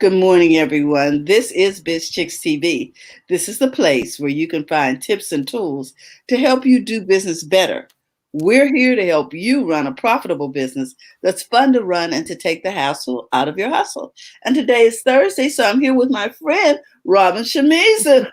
Good morning, everyone. This is Biz Chicks TV. This is the place where you can find tips and tools to help you do business better. We're here to help you run a profitable business that's fun to run and to take the hassle out of your hustle. And today is Thursday, so I'm here with my friend, Robin Shimisu,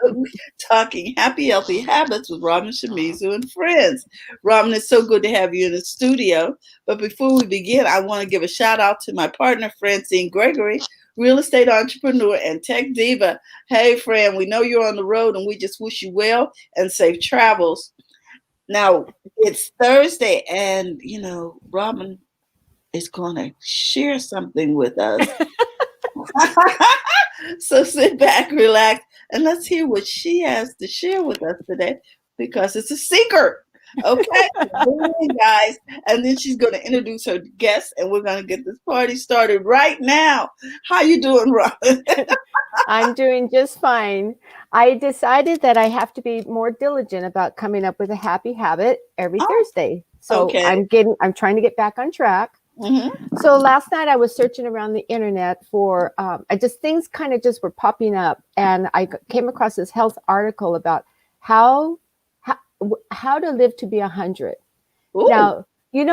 talking happy, healthy habits with Robin Shimisu and friends. Robin, it's so good to have you in the studio. But before we begin, I want to give a shout out to my partner, Francine Gregory, real estate entrepreneur and tech diva. Hey, friend, we know you're on the road and we just wish you well and safe travels. Now, it's Thursday, and Robin is going to share something with us. So sit back, relax, and let's hear what she has to share with us today because it's a secret. Okay, guys, and then she's going to introduce her guests, and we're going to get this party started right now. How you doing, Robin? I'm doing just fine. I decided that I have to be more diligent about coming up with a happy habit every Thursday. So okay. I'm trying to get back on track. Mm-hmm. So last night I was searching around the internet for things kind of just were popping up, and I came across this health article about how to live to be 100. Ooh. Now,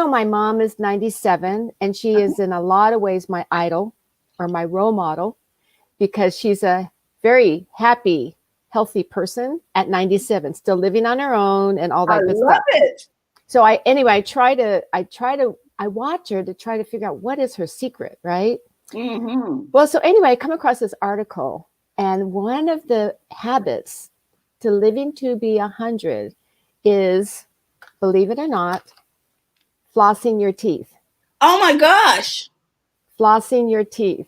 my mom is 97, and she is in a lot of ways my idol or my role model because she's a very happy, healthy person at 97, still living on her own and all that good stuff. I love it. So I watch her to try to figure out what is her secret, right? Mm-hmm. Well, so anyway, I come across this article, and one of the habits to living to be 100 is, believe it or not, flossing your teeth. Oh my gosh. Flossing your teeth.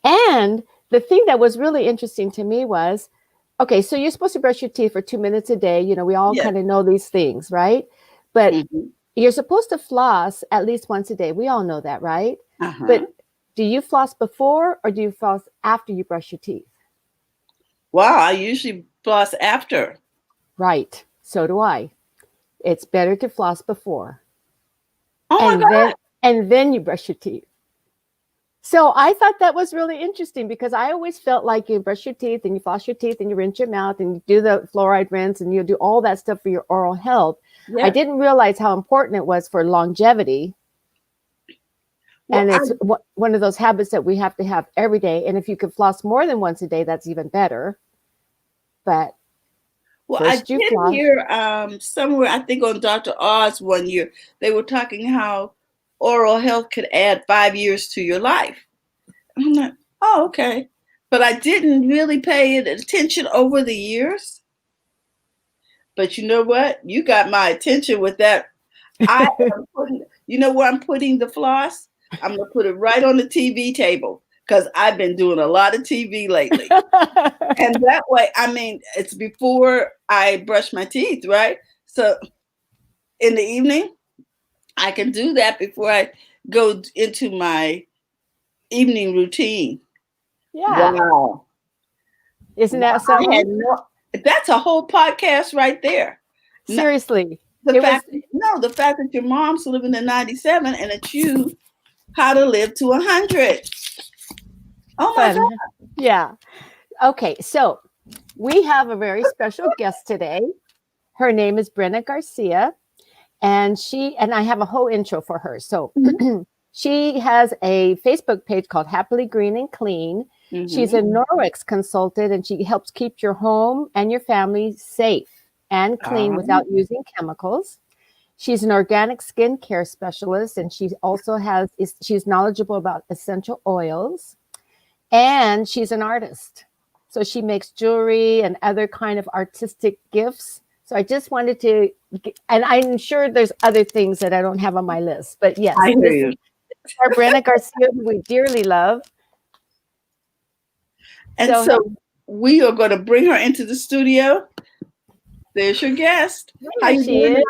And the thing that was really interesting to me was, okay, so you're supposed to brush your teeth for 2 minutes a day. We all kind of know these things, right? But you're supposed to floss at least once a day. We all know that, right? Uh-huh. But do you floss before or do you floss after you brush your teeth? Wow, I usually floss after. Right. So do I. It's better to floss before. Oh my God. And then you brush your teeth. So I thought that was really interesting because I always felt like you brush your teeth and you floss your teeth and you rinse your mouth and you do the fluoride rinse and you do all that stuff for your oral health. Yeah. I didn't realize how important it was for longevity. Well, and it's one of those habits that we have to have every day. And if you could floss more than once a day, that's even better. But I did hear somewhere, I think on Dr. Oz one year, they were talking how oral health could add 5 years to your life. I'm like, oh, okay. But I didn't really pay attention over the years. But you know what? You got my attention with that. You know where I'm putting the floss? I'm going to put it right on the TV table because I've been doing a lot of TV lately. And that way, it's before I brush my teeth, right? So in the evening, I can do that before I go into my evening routine. Yeah. Wow. Isn't that something? That's a whole podcast right there. Seriously. The fact that your mom's living to 97 and it's you, how to live to 100. Oh my God. Yeah. Okay. So we have a very special guest today. Her name is Brenna Garcia. And I have a whole intro for her. So she has a Facebook page called Happily Green and Clean. Mm-hmm. She's a Norwex consultant, and she helps keep your home and your family safe and clean without using chemicals. She's an organic skincare specialist, and she also she's knowledgeable about essential oils, and she's an artist. So she makes jewelry and other kind of artistic gifts. So I just wanted to, and I'm sure there's other things that I don't have on my list, but yes, this is our Brenna Garcia, who we dearly love. And so we are going to bring her into the studio. There's your guest. How you doing?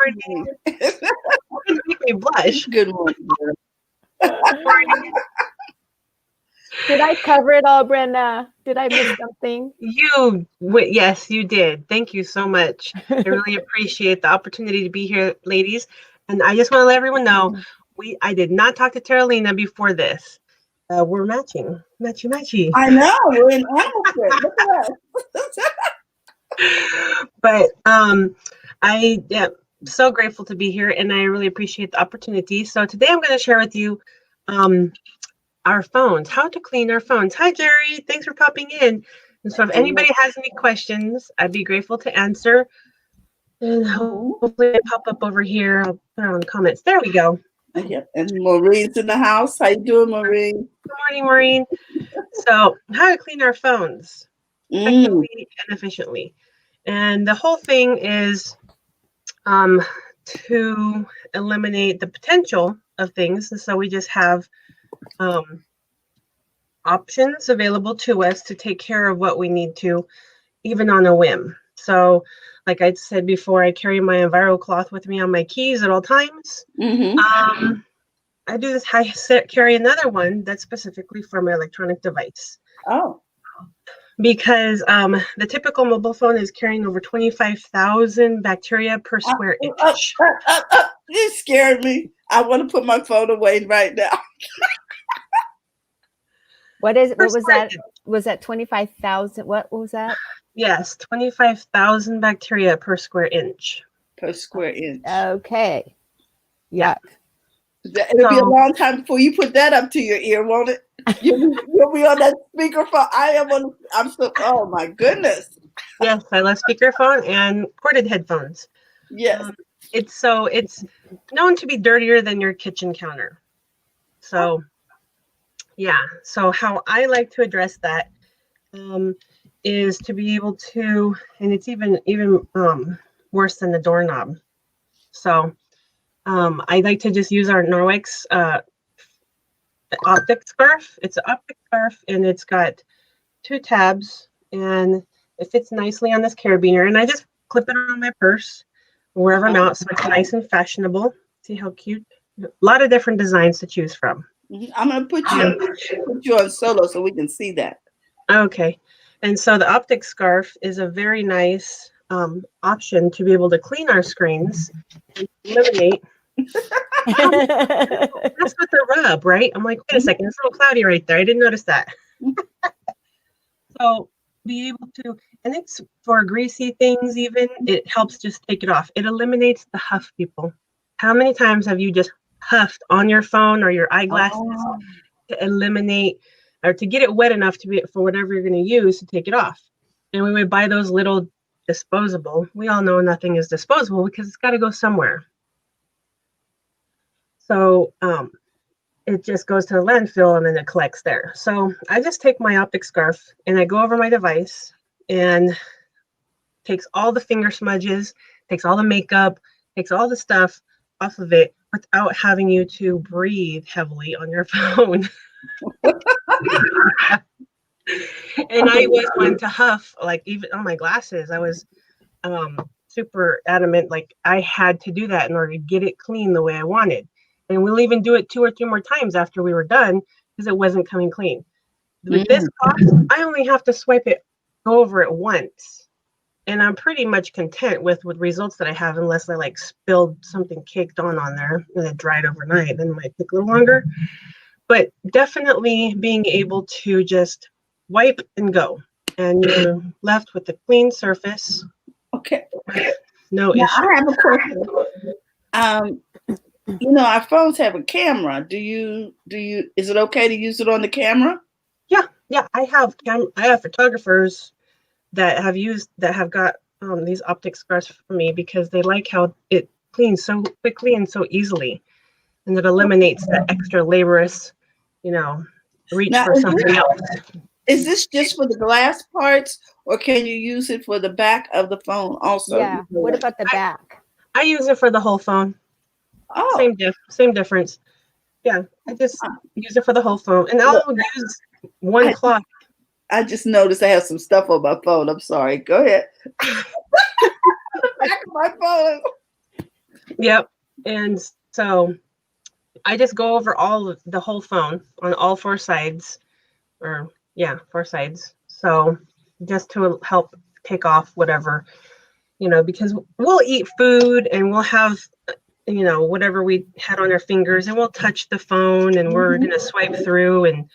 Make me blush. Good morning. Did I cover it all, Brenda? Did I miss something? Yes, you did. Thank you so much. I really appreciate the opportunity to be here, ladies. And I just want to let everyone know, I did not talk to Terralina before this. we're matching, matchy. I know, we're in animal print. Look at us. But I am so grateful to be here, and I really appreciate the opportunity. So today I'm going to share with you um, our phones, how to clean our phones. Hi, Jerry. Thanks for popping in. And so if anybody has any questions, I'd be grateful to answer. And hopefully it pop up over here. I'll put it on the comments. There we go. Yep. And Maureen's in the house. How you doing, Maureen? Good morning, Maureen. So how to clean our phones effectively and efficiently. And the whole thing is to eliminate the potential of things. And so we just have options available to us to take care of what we need to, even on a whim. So like I said before, I carry my Enviro cloth with me on my keys at all times. I do this. I carry another one that's specifically for my electronic device. Oh. Because the typical mobile phone is carrying over 25,000 bacteria per square inch. You scared me. I want to put my phone away right now. What was that? Was that 25,000? What was that? Yes, 25,000 bacteria per square inch. Per square inch. Okay. Yuck. It'll be a long time before you put that up to your ear, won't it? You'll be on that speakerphone. Oh my goodness. Yes, I love speakerphone and corded headphones. Yes. It's known to be dirtier than your kitchen counter. So yeah. So how I like to address that is to be able to, and it's even worse than the doorknob. So I like to just use our Norwex optic scarf. It's an optic scarf, and it's got 2 tabs, and it fits nicely on this carabiner. And I just clip it on my purse, wherever I'm out, so it's nice and fashionable. See how cute? A lot of different designs to choose from. I'm gonna put you on solo so we can see that. Okay. And so the optic scarf is a very nice option to be able to clean our screens and eliminate. That's with the rub, right? I'm like, wait a second, it's a little cloudy right there. I didn't notice that. So be able to, and it's for greasy things even, it helps just take it off. It eliminates the huff, people. How many times have you just huffed on your phone or your eyeglasses to eliminate or to get it wet enough to be for whatever you're going to use to take it off? And we would buy those little disposable. We all know nothing is disposable because it's got to go somewhere. So it just goes to the landfill and then it collects there. So I just take my optic scarf and I go over my device and takes all the finger smudges, takes all the makeup, takes all the stuff off of it without having you to breathe heavily on your phone. And I was one to huff, like even on my glasses. I was super adamant, like I had to do that in order to get it clean the way I wanted. And we'll even do it 2 or 3 more times after we were done because it wasn't coming clean. With this cloth, I only have to swipe it, go over it once. And I'm pretty much content with results that I have, unless I like spilled something caked on there and it dried overnight. Then it might take a little longer. But definitely being able to just wipe and go. And you're left with a clean surface. Okay. No issue. I have a question. Our phones have a camera. Is it okay to use it on the camera? Yeah. I have photographers that have got these optic scarves for me because they like how it cleans so quickly and so easily, and it eliminates the extra laborious, reach for something else. Is this just for the glass parts, or can you use it for the back of the phone also? Yeah. What about the back? I use it for the whole phone. Oh. Same difference. Yeah, I just use it for the whole phone, and I'll use one cloth. I just noticed I have some stuff on my phone. I'm sorry. Go ahead. The back of my phone. Yep. And so I just go over the whole phone on all 4 sides, 4 sides. So just to help take off whatever, because we'll eat food and we'll have whatever we had on our fingers, and we'll touch the phone and we're going to swipe through. And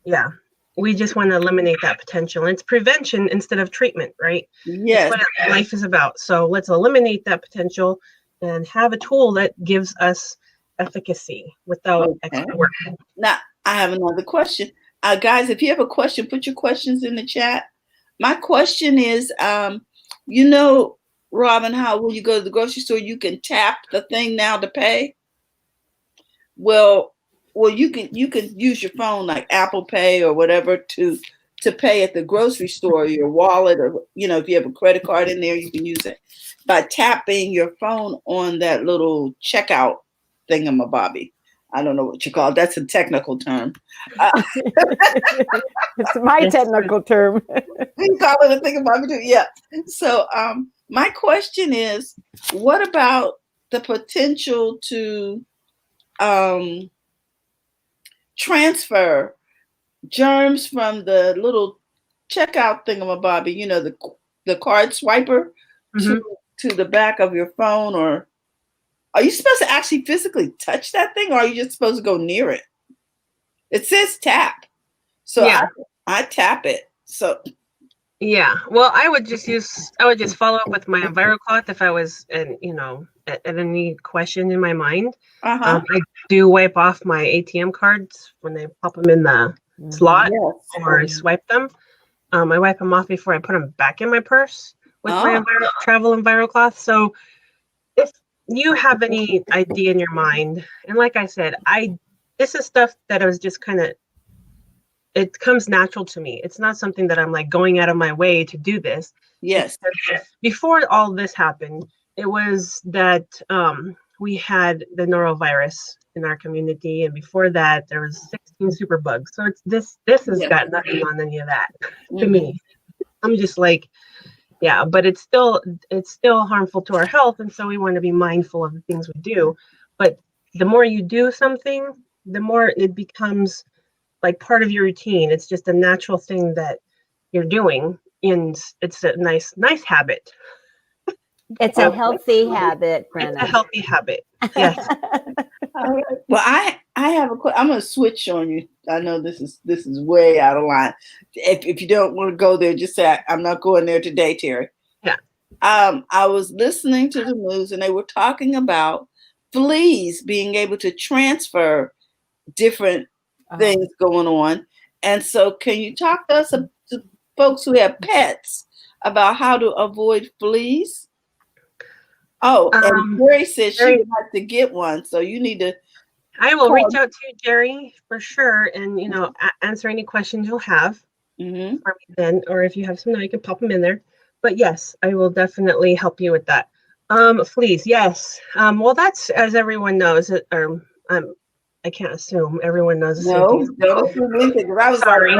yeah, we just want to eliminate that potential. And it's prevention instead of treatment, right? Yes. That's what life is about. So let's eliminate that potential and have a tool that gives us efficacy without extra work. Now, I have another question. Guys, if you have a question, put your questions in the chat. My question is, Robin, how when you go to the grocery store, you can tap the thing now to pay? Well, you can use your phone like Apple Pay or whatever to pay at the grocery store, your wallet, or if you have a credit card in there, you can use it by tapping your phone on that little checkout thingamabobby. I don't know what you call it. That's a technical term. It's my technical term. You call it a thingamabobby too? Yeah. So my question is, what about the potential to transfer germs from the little checkout thingamabobby, the card swiper, to the back of your phone? Or are you supposed to actually physically touch that thing, or are you just supposed to go near it? It says tap, so yeah. I tap it. So yeah, well, I would just follow up with my EnviroCloth if I was, at any question in my mind. I do wipe off my ATM cards when they pop them in the slot, or swipe them. I wipe them off before I put them back in my purse with my travel EnviroCloth. So if you have any idea in your mind, and like I said, this is stuff that I was just kind of, it comes natural to me. It's not something that I'm like going out of my way to do this. Yes. Before all this happened, it was that we had the norovirus in our community, and before that there was 16 superbugs. So it's this has got nothing on any of that to me. I'm just like, yeah, but it's still harmful to our health, and so we want to be mindful of the things we do. But the more you do something, the more it becomes like part of your routine. It's just a natural thing that you're doing, and it's a nice habit. It's a healthy habit, Brenna. It's a healthy habit. Yes. Well, I have I'm going to switch on you. I know this is way out of line. If you don't want to go there, just say I'm not going there today, Terry. Yeah. I was listening to the news, and they were talking about fleas being able to transfer different things going on. And so can you talk to us, to folks who have pets, about how to avoid fleas? And Jerry says she would like to get one, so you need to. I will reach out to Jerry for sure, and answer any questions you'll have. Then, or if you have some, you can pop them in there. But yes, I will definitely help you with that. Fleas, yes. Well, that's, as everyone knows, or I can't assume everyone knows. No, don't assume anything. I was sorry.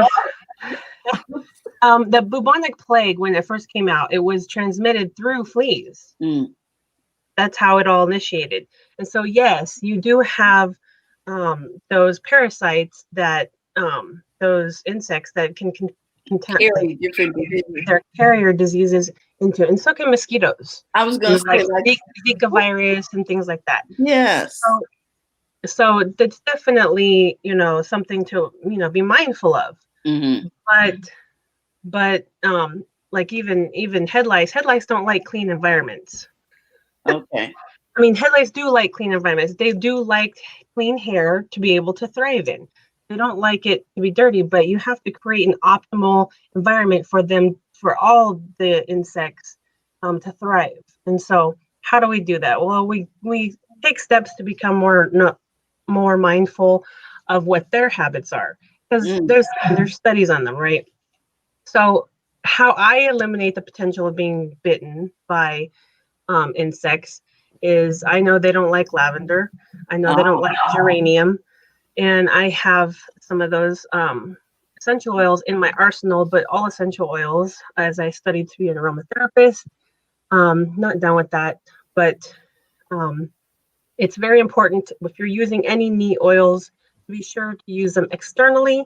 The bubonic plague, when it first came out, it was transmitted through fleas. That's how it all initiated. And so, yes, you do have those parasites, that those insects that can carry different their carrier diseases into, and so can mosquitoes. I was going to say like Zika virus and things like that. Yes. So that's definitely something to be mindful of. But like even head lice don't like clean environments. Okay. I mean, head lice do like clean environments. They do like clean hair to be able to thrive in. They don't like it to be dirty, but you have to create an optimal environment for them, for all the insects to thrive. And so how do we do that? Well, we take steps to become more mindful of what their habits are, because there's studies on them, right? So how I eliminate the potential of being bitten by insects is, I know they don't like lavender. I know they don't like geranium. And I have some of those essential oils in my arsenal, but all essential oils, as I studied to be an aromatherapist. Not done with that, but it's very important, if you're using any neat oils, to be sure to use them externally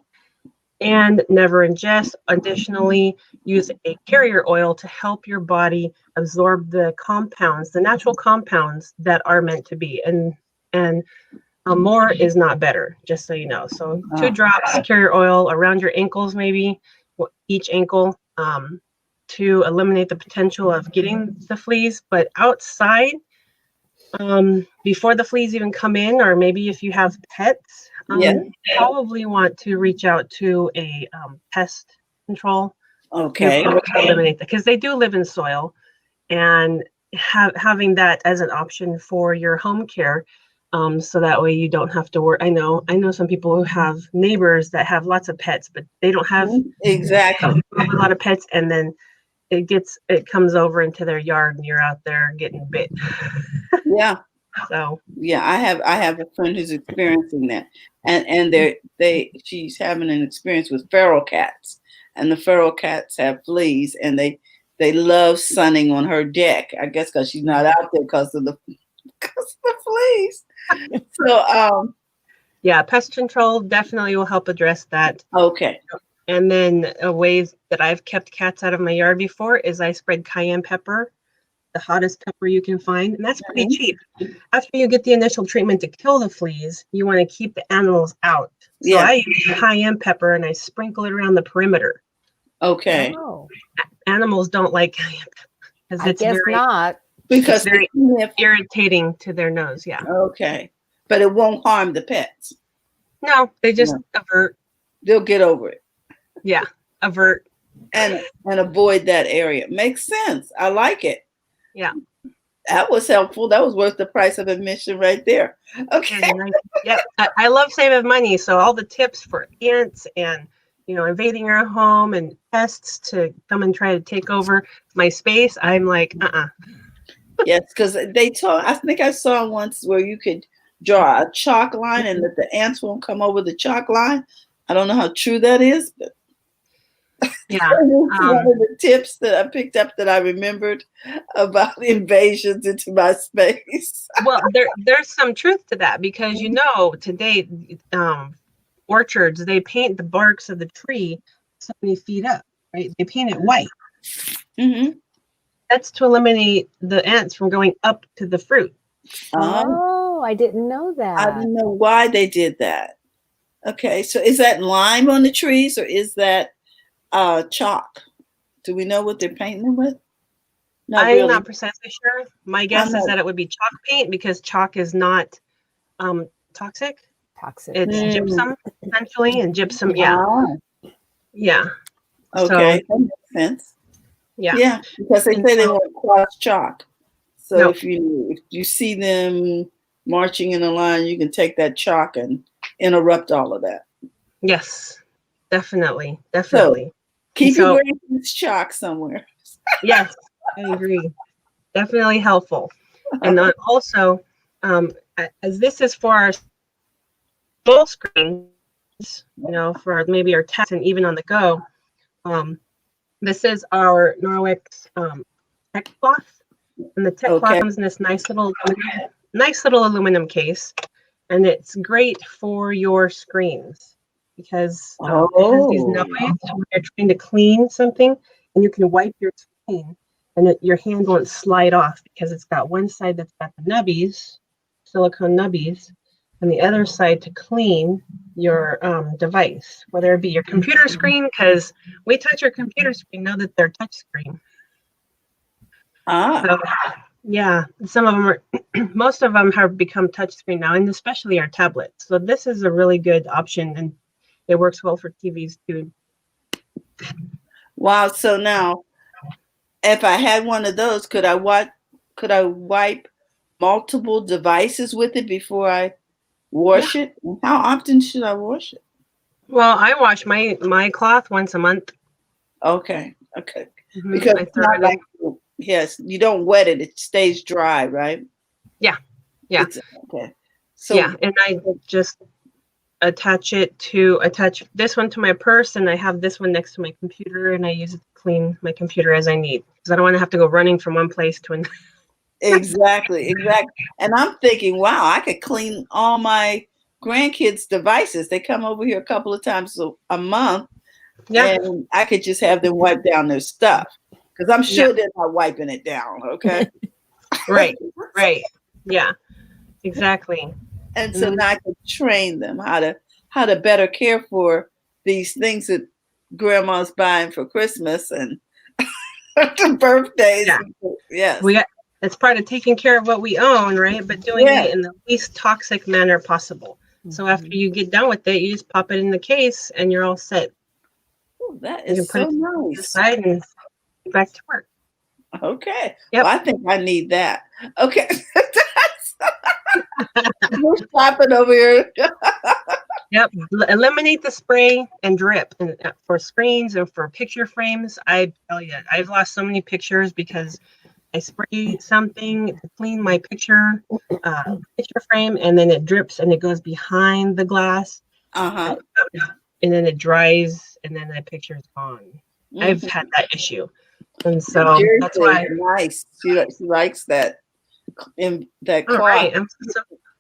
and never ingest. Additionally, use a carrier oil to help your body absorb the compounds, the natural compounds that are meant to be. And more is not better, just so you know. So 2 drops carrier oil around your ankles, maybe each ankle, to eliminate the potential of getting the fleas. But outside, before the fleas even come in, or maybe if you have pets, you probably want to reach out to a pest control Okay. to eliminate that, because they do live in soil, and having that as an option for your home care, so that way you don't have to worry. I know some people who have neighbors that have lots of pets, but they don't have exactly a lot of pets, and then it comes over into their yard and you're out there getting bit. Yeah. So yeah, I have a friend who's experiencing that, and she's having an experience with feral cats, and the feral cats have fleas, and they love sunning on her deck. I guess because she's not out there because of the fleas. So yeah, pest control definitely will help address that. okay. And then ways that I've kept cats out of my yard before is I spread cayenne pepper, the hottest pepper you can find, and that's pretty cheap. After you get the initial treatment to kill the fleas, you want to keep the animals out. So I use cayenne pepper and I sprinkle it around the perimeter. Okay. Oh, Animals don't like cayenne pepper because I guess not. Because it's very irritating to their nose. Yeah. Okay, but it won't harm the pets. No, they just avert. They'll get over it. Yeah, avert and avoid that area. Makes sense. I like it. Yeah. That was helpful. That was worth the price of admission right there. Okay. Yeah, I love saving money. So all the tips for ants and invading our home and pests to come and try to take over my space, I'm like, Yes, because they told. I think I saw once where you could draw a chalk line and that the ants won't come over the chalk line. I don't know how true that is, but yeah, one of the tips that I picked up that I remembered about invasions into my space. Well, there's some truth to that, because today orchards, they paint the barks of the tree so many feet up, right? They paint it white. Mm-hmm. That's to eliminate the ants from going up to the fruit. Oh, I didn't know that. I didn't know why they did that. Okay, so is that lime on the trees or is that chalk? Do we know what they're painting them with? Not I'm really. Not precisely sure. My guess is that it would be chalk paint, because chalk is not toxic. It's gypsum, essentially, and gypsum, yeah. Okay, that makes sense. Yeah, because they say they won't cross chalk. So if you see them marching in a line, you can take that chalk and interrupt all of that. Yes, definitely. So, keep your grandkids chalk somewhere. Yes, I agree. Definitely helpful. And then also, as this is for our full screens, for maybe our text and even on the go, this is our Norwex tech cloth. And the tech cloth comes in this nice little aluminum case, and it's great for your screens because it has these nubbies when you're trying to clean something, and you can wipe your screen, and your hand won't slide off because it's got one side that's got the nubbies, silicone nubbies, and the other side to clean your device, whether it be your computer screen, because we touch your computer screen, know that they're touch screen. So, yeah, some of them are, most of them have become touchscreen now, and especially our tablets. So this is a really good option, and it works well for TVs too. Wow! So now, if I had one of those, could I wipe multiple devices with it before I wash it? How often should I wash it? Well, I wash my cloth once a month. Okay. Because it's not like. Yes, you don't wet it; it stays dry, right? Yeah. Okay. So and I just attach this one to my purse, and I have this one next to my computer, and I use it to clean my computer as I need, because I don't want to have to go running from one place to another. Exactly. And I'm thinking, wow, I could clean all my grandkids' devices. They come over here a couple of times a month, Yeah. and I could just have them wipe down their stuff because I'm Yeah. sure they're not wiping it down. Okay. Right. Right. Yeah. Exactly. And And so then, now I can train them how to better care for these things that grandma's buying for Christmas and the birthdays. yeah, Yes. we got, it's part of taking care of what we own, right? But doing Yes. it in the least toxic manner possible. So after you get done with it, you just pop it in the case and you're all set. Oh, that You can is put so it to the nice. side and back to work. Okay. Yep. Well, I think I need that. Okay. We're stopping over here. Yep. Eliminate the spray and drip. And for screens and for picture frames, I tell you, I've lost so many pictures because I spray something to clean my picture frame, and then it drips and it goes behind the glass, Uh-huh. and then it dries, and then that picture is gone. I've had that issue, and so Jerry that's says why. nice. She likes that in that All cloth. right,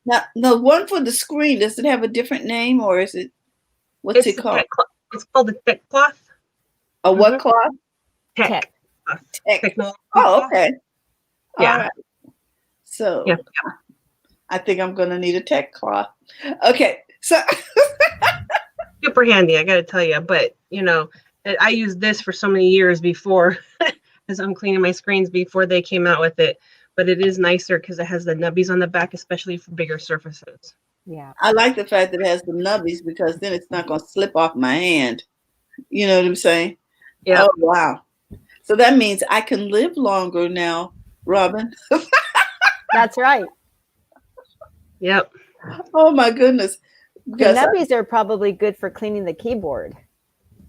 Now, the one for the screen, does it have a different name or is it what's it called? It's called the tech cloth. A what cloth? Tech. Tech. Technology Oh, cloth. okay. Yeah. All right. So Yep. I think I'm gonna need a tech cloth. Okay. So Super handy, I got to tell you. But I used this for so many years before, as I'm cleaning my screens before they came out with it. But it is nicer because it has the nubbies on the back, especially for bigger surfaces. Yeah. I like the fact that it has the nubbies because then it's not gonna slip off my hand. You know what I'm saying? Yeah. Oh wow. So that means I can live longer now, Robin. That's right. Yep. Oh my goodness. The nubbies are probably good for cleaning the keyboard.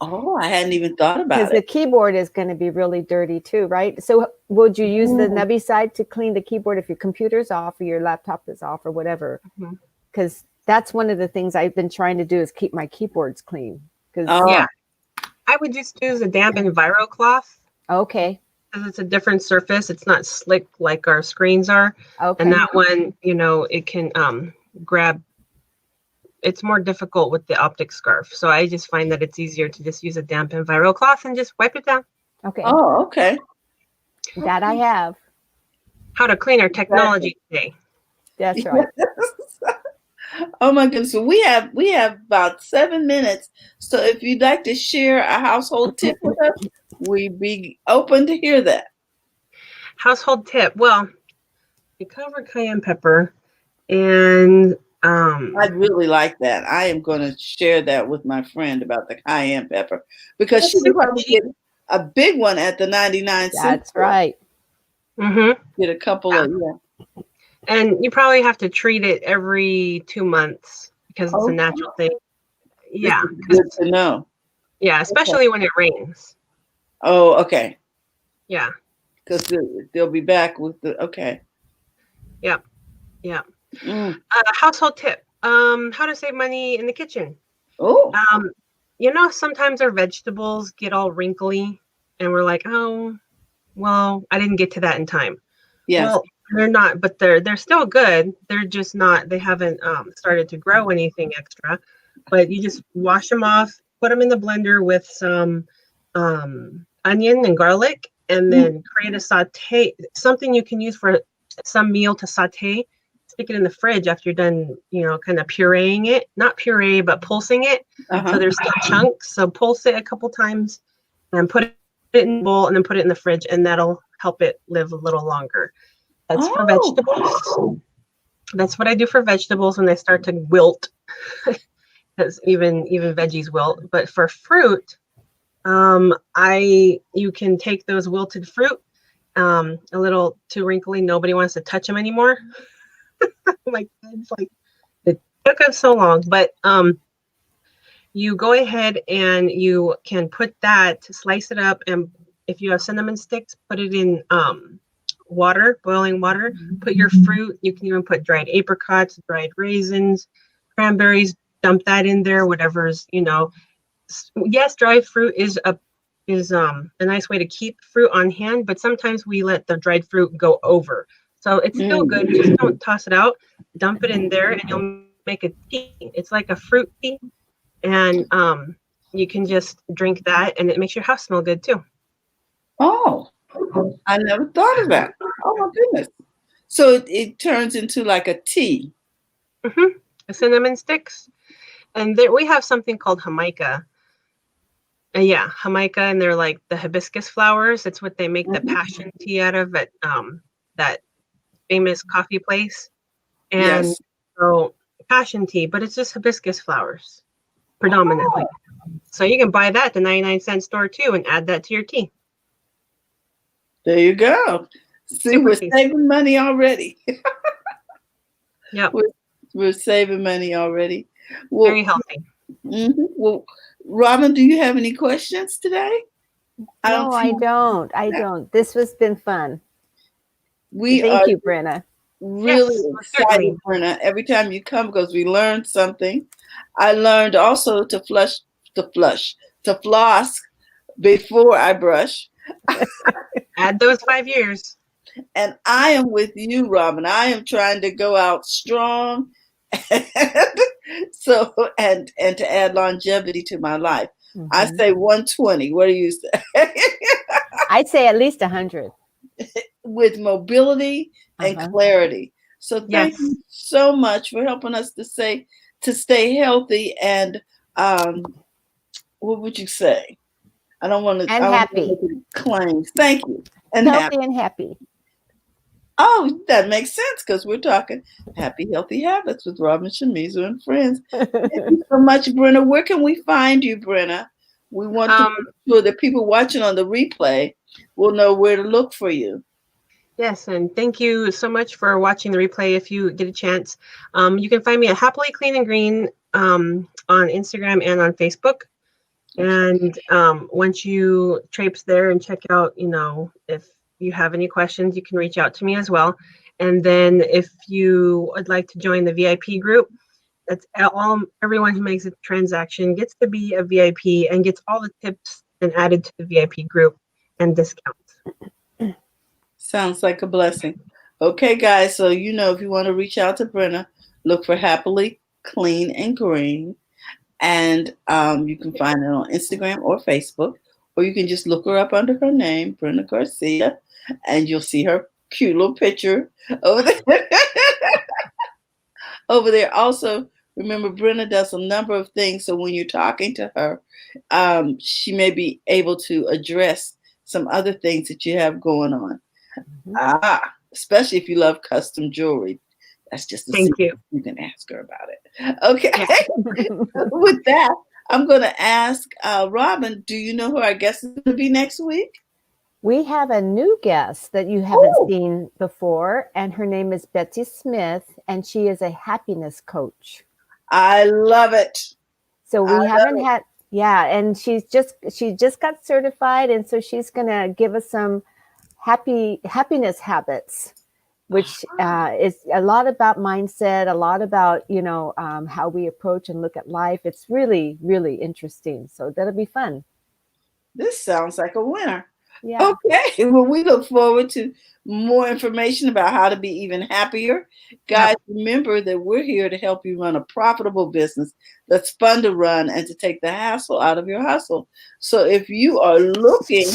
Oh, I hadn't even thought about Because it. the keyboard is going to be really dirty too, right? So would you use the nubby side to clean the keyboard if your computer's off or your laptop is off or whatever? Because that's one of the things I've been trying to do is keep my keyboards clean. Yeah, I would just use a damp Enviro cloth. Okay. Because it's a different surface. It's not slick like our screens are. Okay. And that one, it can grab. It's more difficult with the optic scarf. So I just find that it's easier to just use a damp Enviro cloth and just wipe it down. Okay. Oh, okay. That I have. How to clean our technology today. That's right. Oh my goodness. So we have about 7 minutes. So if you'd like to share a household tip with us, we'd be open to hear that. Household tip. Well, you cover cayenne pepper and I'd really like that. I am going to share that with my friend about the cayenne pepper because she would probably get a big one at the 99 cents. That's right. Get a couple of, And you probably have to treat it every 2 months because it's a natural thing. Yeah. Good to know. Yeah, especially when it rains. Oh, okay. Yeah. Because they'll be back with the, okay. Yep. Yeah. Household tip. How to save money in the kitchen. Oh. Sometimes our vegetables get all wrinkly and we're like, oh, well, I didn't get to that in time. Yeah. Well, they're not, but they're still good. They're just not, they haven't started to grow anything extra. But you just wash them off, put them in the blender with some onion and garlic, and then create a saute, something you can use for some meal to saute. Stick it in the fridge after you're done, kind of pureeing it. Not puree, but pulsing it. So there's still chunks. So pulse it a couple times and put it in a bowl and then put it in the fridge, and that'll help it live a little longer. That's for vegetables. That's what I do for vegetables when they start to wilt, because even veggies wilt. But for fruit, you can take those wilted fruit, a little too wrinkly. Nobody wants to touch them anymore. Like it's like it took us so long, but you go ahead and you can put that, slice it up, and if you have cinnamon sticks, put it in water, boiling water. Put your fruit. You can even put dried apricots, dried raisins, cranberries. Dump that in there. Whatever's Yes, dried fruit is a nice way to keep fruit on hand, but sometimes we let the dried fruit go over. So it's still good. Just don't toss it out. Dump it in there, and you'll make a tea. It's like a fruit tea, and you can just drink that, and it makes your house smell good too. Oh, I never thought of that. Oh my goodness. So it turns into like a tea. Hmm. Cinnamon sticks, and there we have something called jamaica. Yeah, jamaica, and they're like the hibiscus flowers. It's what they make the Mhm. passion tea out of at that famous coffee place. And Yes. so passion tea, but it's just hibiscus flowers predominantly. Oh, So you can buy that at the 99-cent store too and add that to your tea. there you go. See, Super we're tasty. saving money already. Yep. we're, we're saving money already. Well, Very healthy. well, Robin, do you have any questions today? I don't No, see I don't. I that. don't. This has been fun. We are Thank you, Brenna. really Yes, most excited, certainly. Brenna, every time you come because we learned something. I learned also to flush, to floss before I brush. Add those 5 years. And I am with you, Robin. I am trying to go out strong and so and to add longevity to my life. I Hmm. say 120. What do you say? I'd say at least 100. With mobility and Uh-huh. clarity. So thank Yes. you so much for helping us to stay healthy and what would you say? And I don't want happy. to make claims. Thank you. And happy. Healthy and happy. Oh, that makes sense because we're talking happy, healthy habits with Robin Shimisu and friends. Thank you so much, Brenna. Where can we find you, Brenna? We want to Um, make sure that people watching on the replay will know where to look for you. yes, and thank you so much for watching the replay if you get a chance. You can find me at Happily Clean and Green on Instagram and on Facebook. Okay. And once you traipse there and check out, if you have any questions, you can reach out to me as well. And then if you would like to join the VIP group, that's all. Everyone who makes a transaction gets to be a VIP and gets all the tips and added to the VIP group and discounts. Sounds like a blessing. Okay, guys. So, if you want to reach out to Brenna, look for Happily Clean and Green. And you can find it on Instagram or Facebook, or you can just look her up under her name, Brenna Garcia, and you'll see her cute little picture over there. Over there. Also, remember, Brenna does a number of things. So when you're talking to her, she may be able to address some other things that you have going on. Mhm. Especially if you love custom jewelry. That's just a Thank secret. you. You can ask her about it. Okay. Yeah. With that, I'm going to ask Robin, do you know who our guest is going to be next week? We have a new guest that you haven't Oh, seen before, and her name is Betsy Smith, and she is a happiness coach. I love it. So I we love haven't it. had, yeah, and she just got certified, and so she's gonna give us some happiness habits, which is a lot about mindset, a lot about how we approach and look at life. It's really really interesting. So that'll be fun. This sounds like a winner. Yeah. Okay. Well, we look forward to more information about how to be even happier. Yep. Guys, remember that we're here to help you run a profitable business that's fun to run and to take the hassle out of your hustle. So if you are looking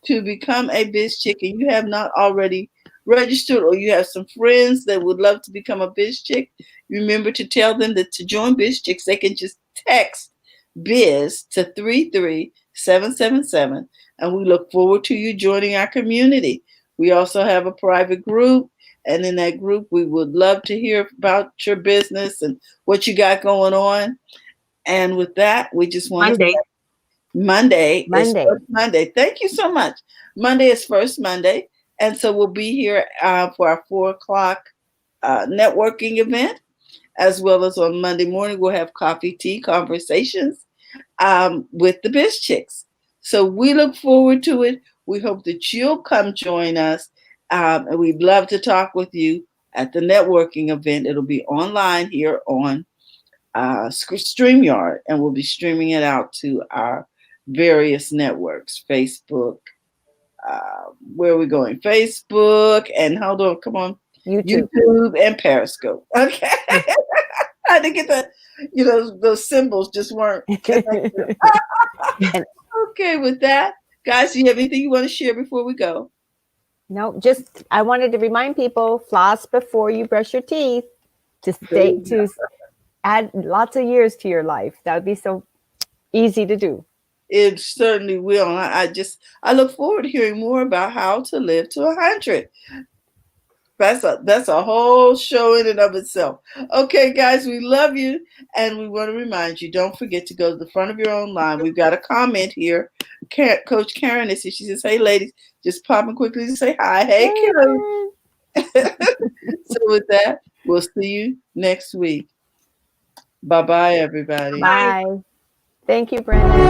to become a biz chick and you have not already registered, or you have some friends that would love to become a biz chick, remember to tell them that to join biz chicks, they can just text biz to 33777, and we look forward to you joining our community. We also have a private group, and in that group, we would love to hear about your business and what you got going on. And with that, we just want to Monday. say Monday is Monday. first Monday. Thank you so much. Monday is first Monday, and so we'll be here for our 4 o'clock networking event, as well as on Monday morning, we'll have coffee, tea conversations with the Biz Chicks. So we look forward to it. We hope that you'll come join us. And we'd love to talk with you at the networking event. It'll be online here on StreamYard, and we'll be streaming it out to our various networks, Facebook. Where are we going? Facebook and hold on, come on, YouTube. YouTube and Periscope. Okay. trying to get the, those symbols just weren't connected. And Okay, with that, guys, do you have anything you want to share before we go? no, just I wanted to remind people, floss before you brush your teeth to add lots of years to your life. That would be so easy to do. It certainly will. And I look forward to hearing more about how to live to 100. That's a whole show in and of itself. Okay, guys, we love you, and we want to remind you, don't forget to go to the front of your own line. We've got a comment here. Coach Karen is here. She says, "Hey, ladies, just popping quickly to say hi." Hey, Karen. So with that, we'll see you next week. Bye-bye, everybody. Bye. Thank you, Brenda.